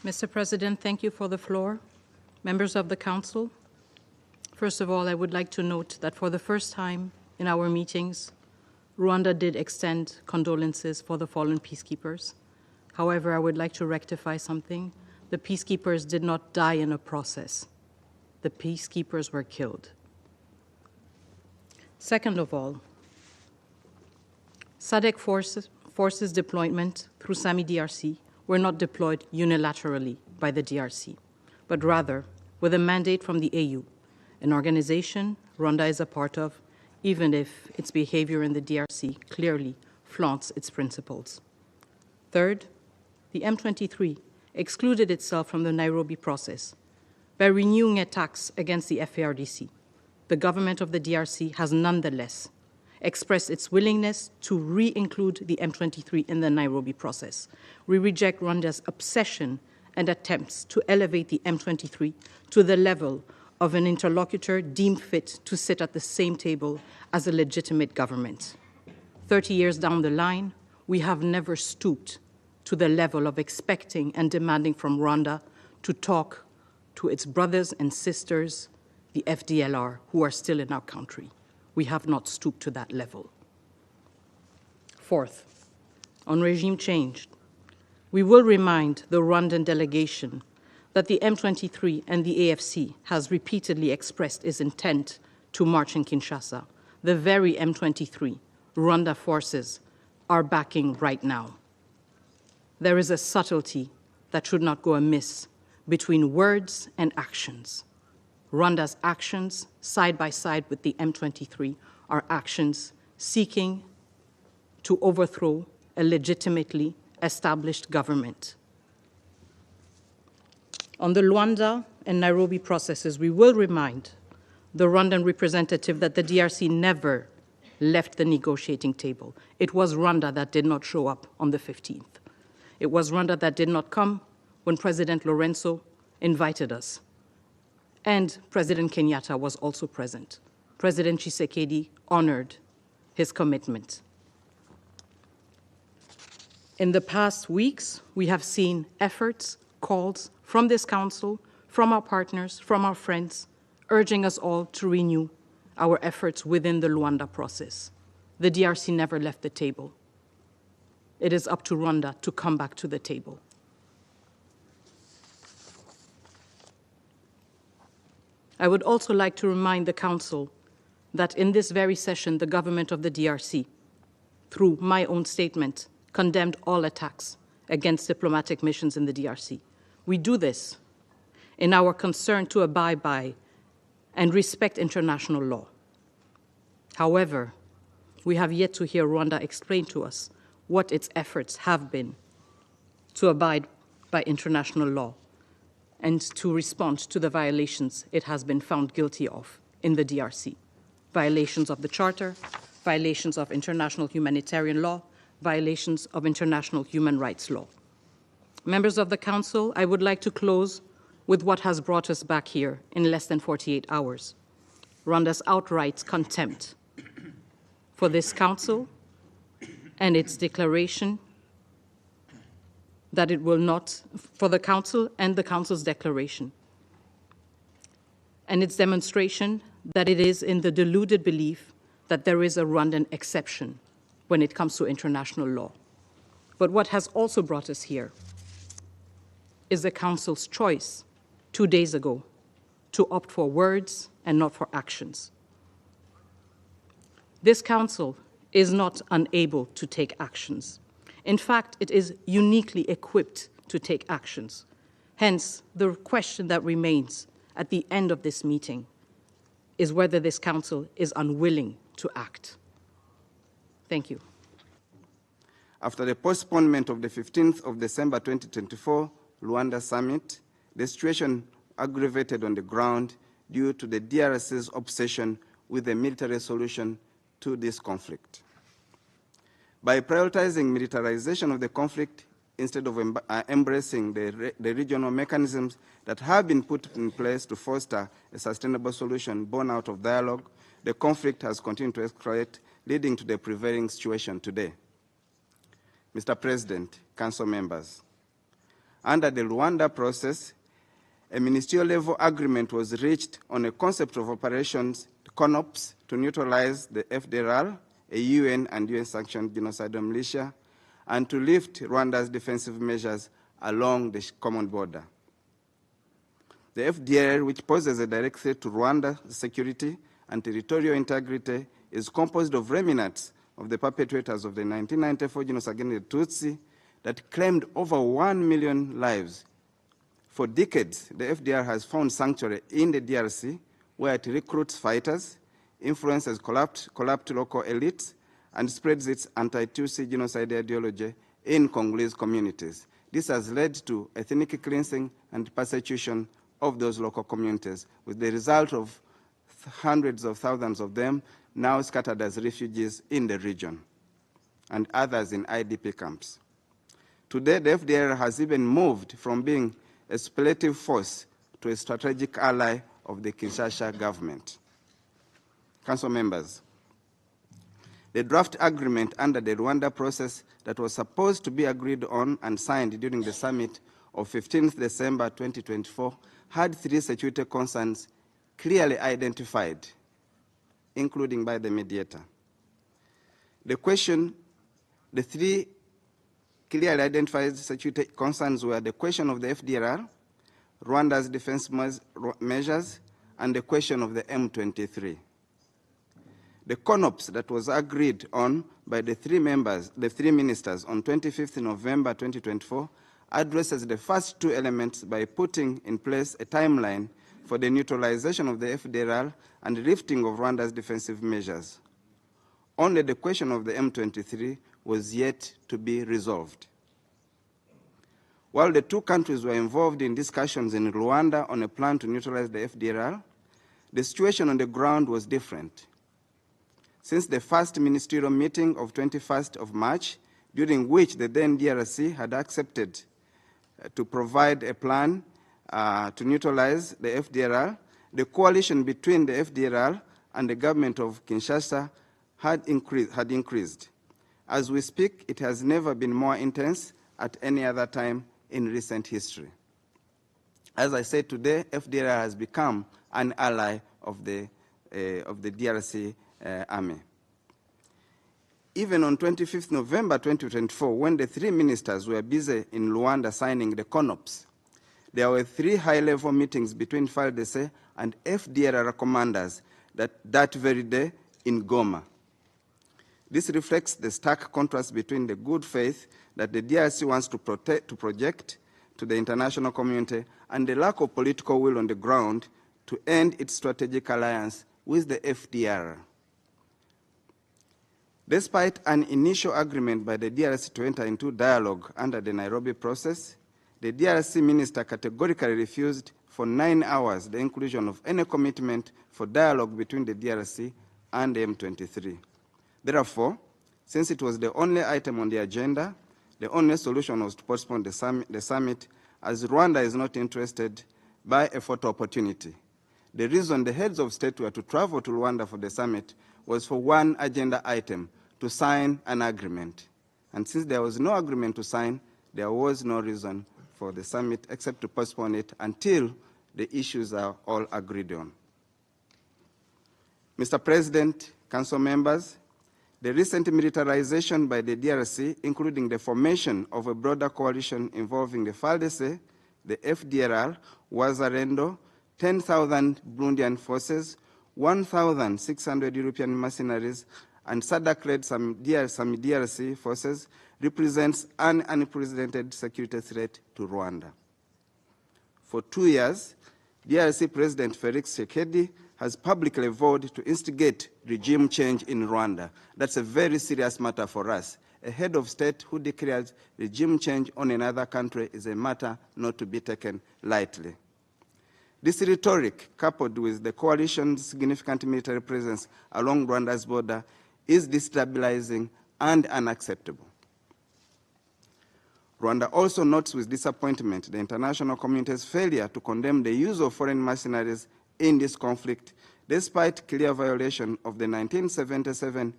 Mr. President, thank you for the floor. Members of the Council, first of all, I would like to note that for the first time in our meetings, Rwanda did extend condolences for the fallen peacekeepers. However, I would like to rectify something. The peacekeepers did not die in a process. The peacekeepers were killed. Second of all, SADC forces deployment through SAMI DRC were not deployed unilaterally by the DRC, but rather with a mandate from the AU, an organization Rwanda is a part of, even if its behavior in the DRC clearly flaunts its principles. Third, the M23 excluded itself from the Nairobi process by renewing attacks against the FARDC. The government of the DRC has nonetheless expressed its willingness to re-include the M23 in the Nairobi process. We reject Rwanda's obsession and attempts to elevate the M23 to the level of an interlocutor deemed fit to sit at the same table as a legitimate government. 30 years down the line, we have never stooped to the level of expecting and demanding from Rwanda to talk to its brothers and sisters, the FDLR, who are still in our country. We have not stooped to that level. Fourth, on regime change, we will remind the Rwandan delegation that the M23 and the AFC has repeatedly expressed its intent to march in Kinshasa. The very M23 Rwanda forces are backing right now. There is a subtlety that should not go amiss between words and actions. Rwanda's actions, side by side with the M23, are actions seeking to overthrow a legitimately established government. On the Luanda and Nairobi processes, we will remind the Rwandan representative that the DRC never left the negotiating table. It was Rwanda that did not show up on the 15th. It was Rwanda that did not come when President Lorenzo invited us. And President Kenyatta was also present. President Tshisekedi honored his commitment. In the past weeks, we have seen efforts, calls from this council, from our partners, from our friends, urging us all to renew our efforts within the Luanda process. The DRC never left the table. It is up to Rwanda to come back to the table. I would also like to remind the Council that in this very session, the government of the DRC, through my own statement, condemned all attacks against diplomatic missions in the DRC. We do this in our concern to abide by and respect international law. However, we have yet to hear Rwanda explain to us what its efforts have been to abide by international law and to respond to the violations it has been found guilty of in the DRC. Violations of the Charter, violations of international humanitarian law, violations of international human rights law. Members of the Council, I would like to close with what has brought us back here in less than 48 hours. Rwanda's outright contempt for this Council and its declaration that it will not, for the Council and the Council's declaration, and its demonstration that it is in the deluded belief that there is a Rwandan exception when it comes to international law. But what has also brought us here is the Council's choice 2 days ago to opt for words and not for actions. This Council is not unable to take actions. In fact, it is uniquely equipped to take actions. Hence, the question that remains at the end of this meeting is whether this Council is unwilling to act. Thank you. After the postponement of the 15th of December 2024 Luanda summit, the situation aggravated on the ground due to the DRC's obsession with a military solution to this conflict. By prioritizing militarization of the conflict instead of embracing the regional mechanisms that have been put in place to foster a sustainable solution born out of dialogue, the conflict has continued to escalate, leading to the prevailing situation today. Mr. President, Council members, Under the Rwanda process, a ministerial-level agreement was reached on a concept of operations, CONOPS, to neutralize the FDLR, a UN and UN-sanctioned genocidal militia, and to lift Rwanda's defensive measures along the common border. The FDLR, which poses a direct threat to Rwanda's security and territorial integrity, is composed of remnants of the perpetrators of the 1994 genocide against the Tutsi that claimed over 1 million lives. For decades, the FDR has found sanctuary in the DRC, where it recruits fighters, influences corrupt local elites, and spreads its anti-Tutsi genocide ideology in Congolese communities. This has led to ethnic cleansing and persecution of those local communities, with the result of hundreds of thousands of them now scattered as refugees in the region, and others in IDP camps. Today, the FDR has even moved from being a speculative force to a strategic ally of the Kinshasa government. Council members, the draft agreement under the Rwanda process that was supposed to be agreed on and signed during the summit of 15th December 2024 had 3 security concerns clearly identified, including by the mediator. The 3 clearly identified security concerns were the question of the FDLR, Rwanda's defense measures, and the question of the M23. The CONOPS that was agreed on by the 3 ministers on 25th November 2024 addresses the first 2 elements by putting in place a timeline for the neutralization of the FDLR and lifting of Rwanda's defensive measures. Only the question of the M23 was yet to be resolved. While the 2 countries were involved in discussions in Rwanda on a plan to neutralize the FDLR, the situation on the ground was different. Since the first ministerial meeting of 21st of March, during which the then DRC had accepted to provide a plan to neutralize the FDLR, the coalition between the FDLR and the government of Kinshasa had increased. As we speak, it has never been more intense at any other time in recent history. As I said today, FDLR has become an ally of the DRC army. Even on 25th November 2024, when the 3 ministers were busy in Rwanda signing the CONOPS, there were 3 high-level meetings between FARDC and FDLR commanders that very day in Goma. This reflects the stark contrast between the good faith that the DRC wants to project to the international community and the lack of political will on the ground to end its strategic alliance with the FDR. Despite an initial agreement by the DRC to enter into dialogue under the Nairobi process, the DRC minister categorically refused for 9 hours the inclusion of any commitment for dialogue between the DRC and the M23. Therefore, since it was the only item on the agenda, the only solution was to postpone the summit, as Rwanda is not interested by a photo opportunity. The reason the heads of state were to travel to Rwanda for the summit was for one agenda item, to sign an agreement. And since there was no agreement to sign, there was no reason for the summit except to postpone it until the issues are all agreed on. Mr. President, Council members, the recent militarization by the DRC, including the formation of a broader coalition involving the FARDC, the FDLR, Wazalendo, 10,000 Burundian forces, 1,600 European mercenaries, and SADC-led some DRC forces, represents an unprecedented security threat to Rwanda. For 2 years, DRC President Felix Tshisekedi has publicly vowed to instigate regime change in Rwanda. That's a very serious matter for us. A head of state who declares regime change on another country is a matter not to be taken lightly. This rhetoric, coupled with the coalition's significant military presence along Rwanda's border, is destabilizing and unacceptable. Rwanda also notes with disappointment the international community's failure to condemn the use of foreign mercenaries in this conflict, despite clear violation of the 1977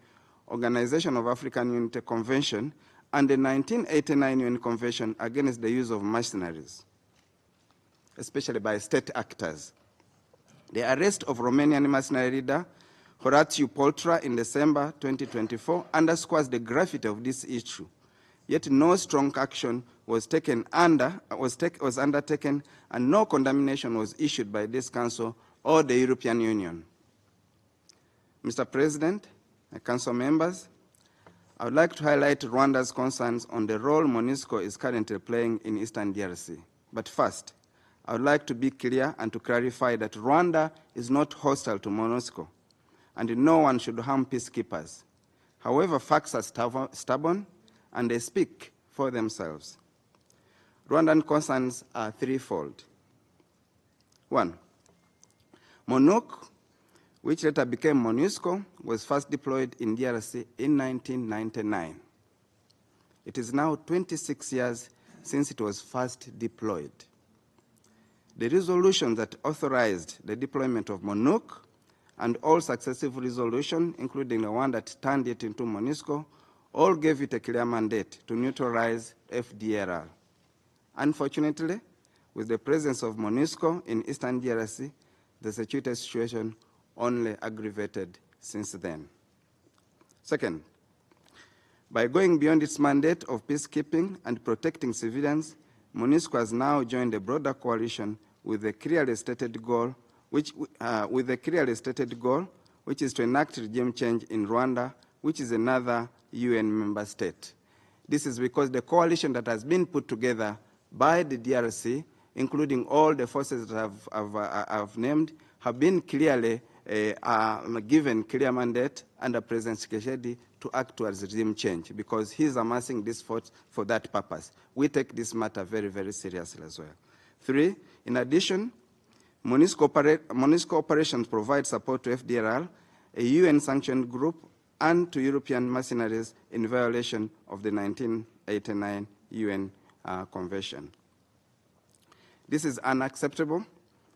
Organization of African Unity Convention and the 1989 UN Convention against the use of mercenaries, especially by state actors. The arrest of Romanian mercenary leader Horatiu Poltra in December 2024 underscores the gravity of this issue. Yet no strong action was undertaken, and no condemnation was issued by this Council or the European Union. Mr. President, Council members, I would like to highlight Rwanda's concerns on the role MONUSCO is currently playing in Eastern DRC. But first, I would like to be clear and to clarify that Rwanda is not hostile to MONUSCO, and no one should harm peacekeepers. However, facts are stubborn, and they speak for themselves. Rwandan concerns are threefold. One, MONUC, which later became MONUSCO, was first deployed in DRC in 1999. It is now 26 years since it was first deployed. The resolution that authorized the deployment of MONUC and all successive resolutions, including the one that turned it into MONUSCO, all gave it a clear mandate to neutralize FDLR. Unfortunately, with the presence of MONUSCO in Eastern DRC, the security situation only aggravated since then. Second, by going beyond its mandate of peacekeeping and protecting civilians, MONUSCO has now joined a broader coalition with a clearly stated goal, which is to enact regime change in Rwanda, which is another UN member state. This is because the coalition that has been put together by the DRC, including all the forces that I've named, have been clearly given clear mandate under President Tshisekedi to act towards regime change, because he's amassing this force for that purpose. We take this matter very, very seriously as well. Three, in addition, MONUSCO operations provide support to FDLR, a UN-sanctioned group, and to European mercenaries in violation of the 1989 UN Convention. This is unacceptable,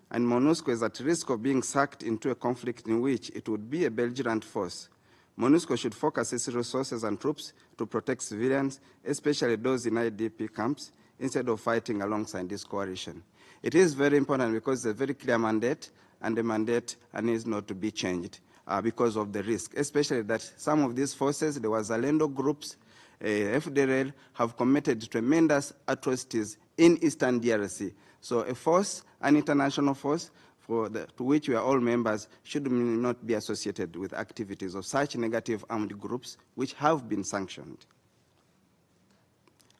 and MONUSCO is at risk of being sucked into a conflict in which it would be a belligerent force. MONUSCO should focus its resources and troops to protect civilians, especially those in IDP camps, instead of fighting alongside this coalition. It is very important because it's a very clear mandate, and the mandate needs not to be changed because of the risk, especially that some of these forces, the Wazalendo groups, FDLR, have committed tremendous atrocities in Eastern DRC. So a force, an international force, to which we are all members, should not be associated with activities of such negative armed groups which have been sanctioned.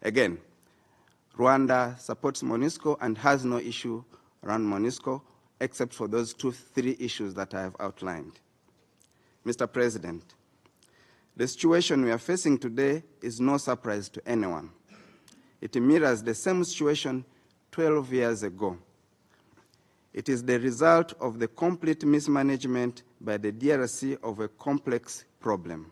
Again, Rwanda supports MONUSCO and has no issue around MONUSCO except for those three issues that I have outlined. Mr. President, the situation we are facing today is no surprise to anyone. It mirrors the same situation 12 years ago. It is the result of the complete mismanagement by the DRC of a complex problem.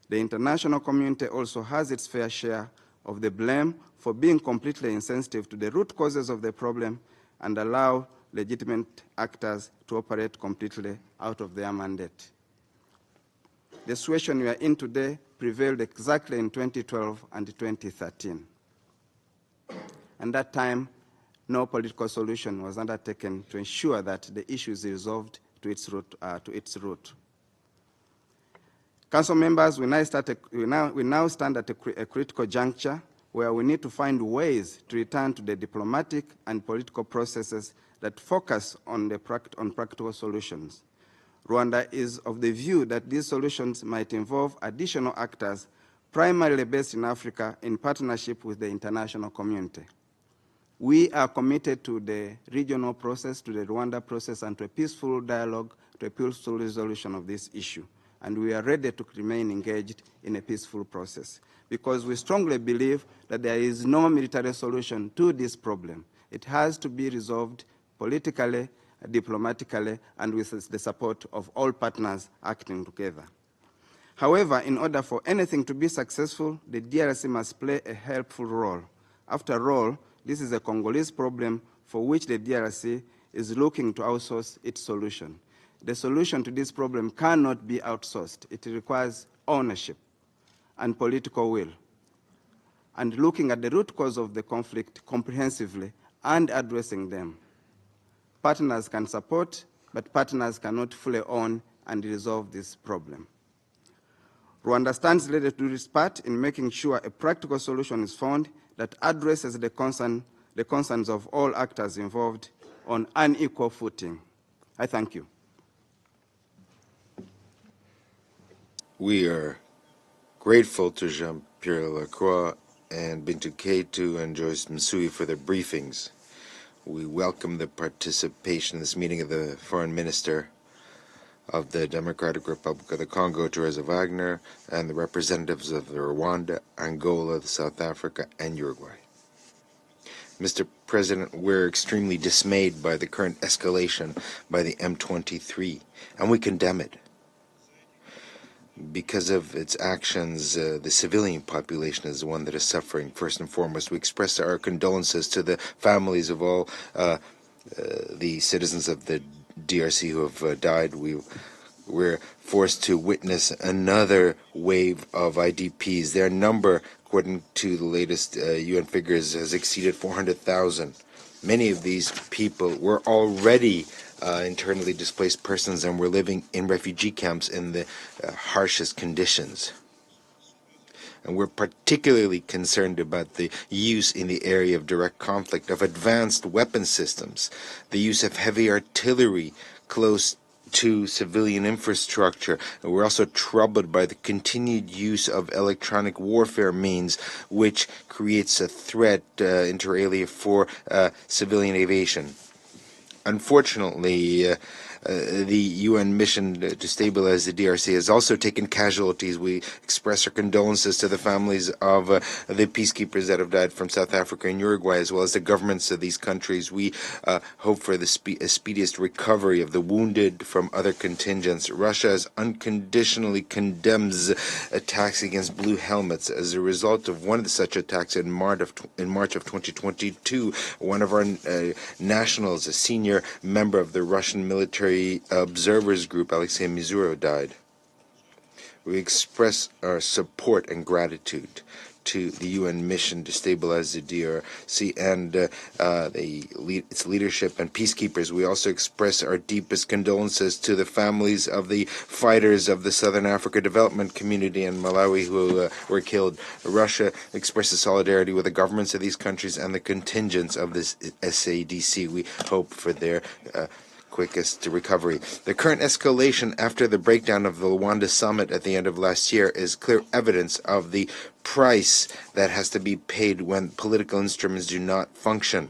The international community also has its fair share of the blame for being completely insensitive to the root causes of the problem and allow legitimate actors to operate completely out of their mandate. The situation we are in today prevailed exactly in 2012 and 2013. And that time, no political solution was undertaken to ensure that the issue is resolved to its root. Council members, we now stand at a critical juncture where we need to find ways to return to the diplomatic and political processes that focus on practical solutions. Rwanda is of the view that these solutions might involve additional actors, primarily based in Africa, in partnership with the international community. We are committed to the regional process, to the Rwanda process, and to a peaceful dialogue, to a peaceful resolution of this issue. And we are ready to remain engaged in a peaceful process, because we strongly believe that there is no military solution to this problem. It has to be resolved politically, diplomatically, and with the support of all partners acting together. However, in order for anything to be successful, the DRC must play a helpful role. After all, this is a Congolese problem for which the DRC is looking to outsource its solution. The solution to this problem cannot be outsourced. It requires ownership and political will. and looking at the root cause of the conflict comprehensively and addressing them. Partners can support, but partners cannot fully own and resolve this problem. Rwanda stands ready to do its part in making sure a practical solution is found that addresses the concerns of all actors involved on an equal footing. I thank you. We are grateful to Jean-Pierre Lacroix and Bintu Keita and Joyce Msui for their briefings. We welcome the participation in this meeting of the Foreign Minister of the Democratic Republic of the Congo, Teresa Wagner, and the representatives of Rwanda, Angola, South Africa, and Uruguay. Mr. President, we're extremely dismayed by the current escalation by the M23, and we condemn it. Because of its actions, the civilian population is the one that is suffering. First and foremost, we express our condolences to the families of all the citizens of the DRC who have died. We're forced to witness another wave of IDPs. Their number, according to the latest UN figures, has exceeded 400,000. Many of these people were already internally displaced persons and were living in refugee camps in the harshest conditions. And we're particularly concerned about the use in the area of direct conflict of advanced weapon systems, the use of heavy artillery close to civilian infrastructure. And we're also troubled by the continued use of electronic warfare means, which creates a threat inter alia for civilian aviation. Unfortunately, the UN mission to stabilize the DRC has also taken casualties. We express our condolences to the families of the peacekeepers that have died from South Africa and Uruguay, as well as the governments of these countries. We hope for the speediest recovery of the wounded from other contingents. Russia unconditionally condemns attacks against blue helmets. As a result of one of such attacks in March of 2022, one of our nationals, a senior member of the Russian military observers group, Alexei Mizuro, died. We express our support and gratitude to the UN mission to stabilize the DRC and its leadership and peacekeepers. We also express our deepest condolences to the families of the fighters of the Southern Africa Development Community in Malawi who were killed. Russia expresses solidarity with the governments of these countries and the contingents of this SADC. We hope for their quickest recovery. The current escalation after the breakdown of the Rwanda summit at the end of last year is clear evidence of the price that has to be paid when political instruments do not function.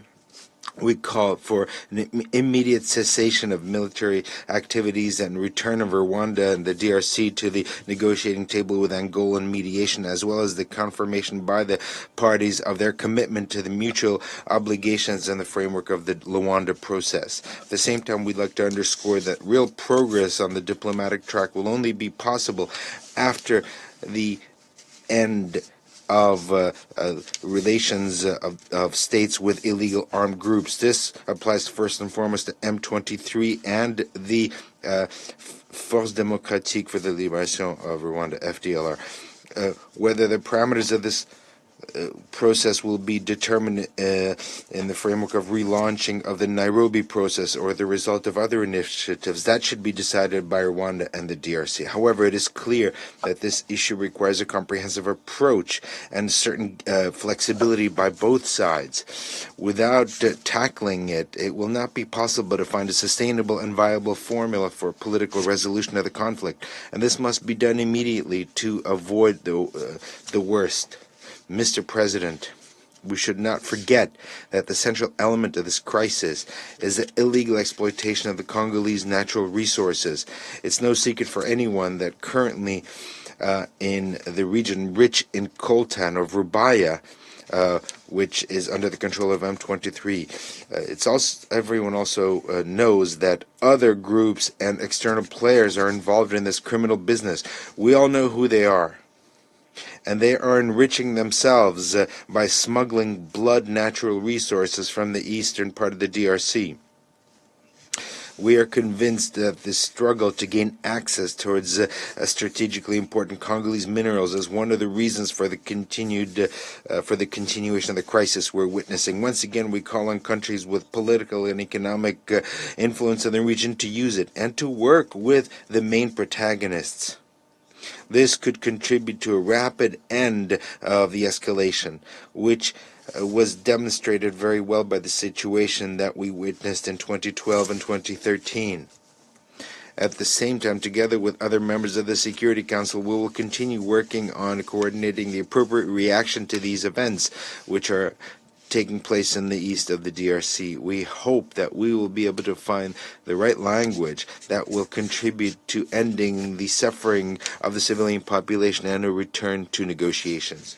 We call for an immediate cessation of military activities and return of Rwanda and the DRC to the negotiating table with Angolan mediation, as well as the confirmation by the parties of their commitment to the mutual obligations in the framework of the Luanda process. At the same time, we'd like to underscore that real progress on the diplomatic track will only be possible after the end of relations of states with illegal armed groups. This applies first and foremost to M23 and the Force Démocratique for the Liberation of Rwanda, FDLR. Whether the parameters of this process will be determined in the framework of relaunching of the Nairobi process or the result of other initiatives, that should be decided by Rwanda and the DRC. However, it is clear that this issue requires a comprehensive approach and certain flexibility by both sides. Without tackling it, it will not be possible to find a sustainable and viable formula for political resolution of the conflict, and this must be done immediately to avoid the worst. Mr. President, we should not forget that the central element of this crisis is the illegal exploitation of the Congolese natural resources. It's no secret for anyone that currently in the region rich in coltan or rubaya, which is under the control of M23. Everyone also knows that other groups and external players are involved in this criminal business. We all know who they are. And they are enriching themselves by smuggling blood natural resources from the eastern part of the DRC. We are convinced that the struggle to gain access towards strategically important Congolese minerals is one of the reasons for the continuation of the crisis we're witnessing. Once again, we call on countries with political and economic influence in the region to use it and to work with the main protagonists. This could contribute to a rapid end of the escalation, which was demonstrated very well by the situation that we witnessed in 2012 and 2013. At the same time, together with other members of the Security Council, we will continue working on coordinating the appropriate reaction to these events, which are taking place in the east of the DRC. We hope that we will be able to find the right language that will contribute to ending the suffering of the civilian population and a return to negotiations.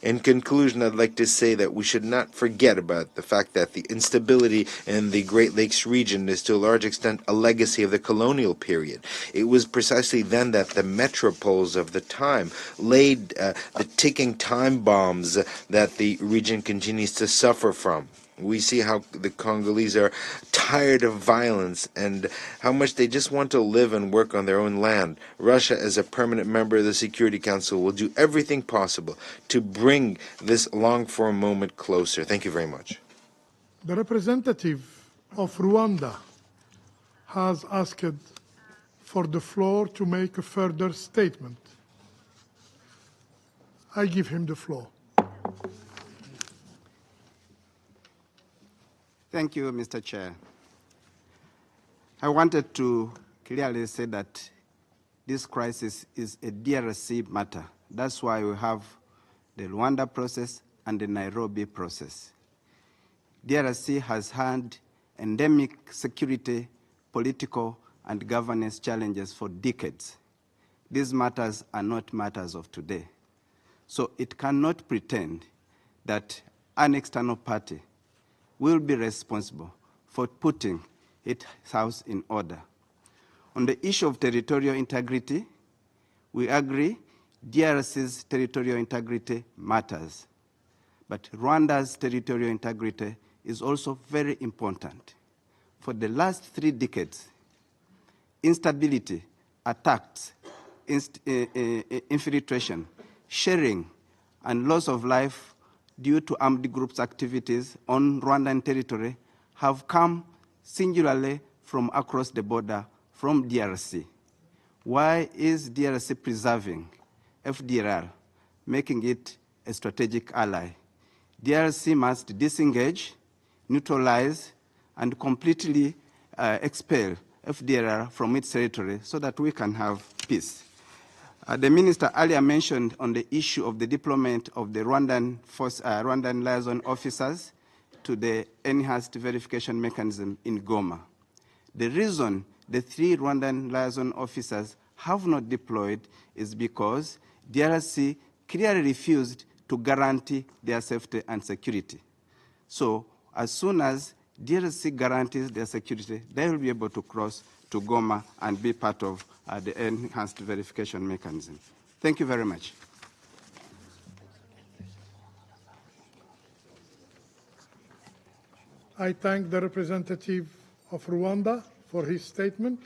In conclusion, I'd like to say that we should not forget about the fact that the instability in the Great Lakes region is to a large extent a legacy of the colonial period. It was precisely then that the metropoles of the time laid the ticking time bombs that the region continues to suffer from. We see how the Congolese are tired of violence and how much they just want to live and work on their own land. Russia, as a permanent member of the Security Council, will do everything possible to bring this long-for moment closer. Thank you very much. The representative of Rwanda has asked for the floor to make a further statement. I give him the floor. Thank you, Mr. Chair. I wanted to clearly say that this crisis is a DRC matter. That's why we have the Rwanda process and the Nairobi process. DRC has had endemic security, political, and governance challenges for decades. These matters are not matters of today. So it cannot pretend that an external party will be responsible for putting its house in order. On the issue of territorial integrity, we agree DRC's territorial integrity matters, but Rwanda's territorial integrity is also very important. For the last 3 decades, instability, attacks, infiltration, sharing, and loss of life due to armed groups' activities on Rwandan territory have come singularly from across the border from DRC. Why is DRC preserving FDLR, making it a strategic ally? DRC must disengage, neutralize, and completely expel FDLR from its territory so that we can have peace. The minister earlier mentioned on the issue of the deployment of the Rwandan liaison officers to the enhanced verification mechanism in Goma. The reason the 3 Rwandan liaison officers have not deployed is because DRC clearly refused to guarantee their safety and security. So as soon as DRC guarantees their security, they will be able to cross to Goma and be part of the enhanced verification mechanism. Thank you very much. I thank the representative of Rwanda for his statement.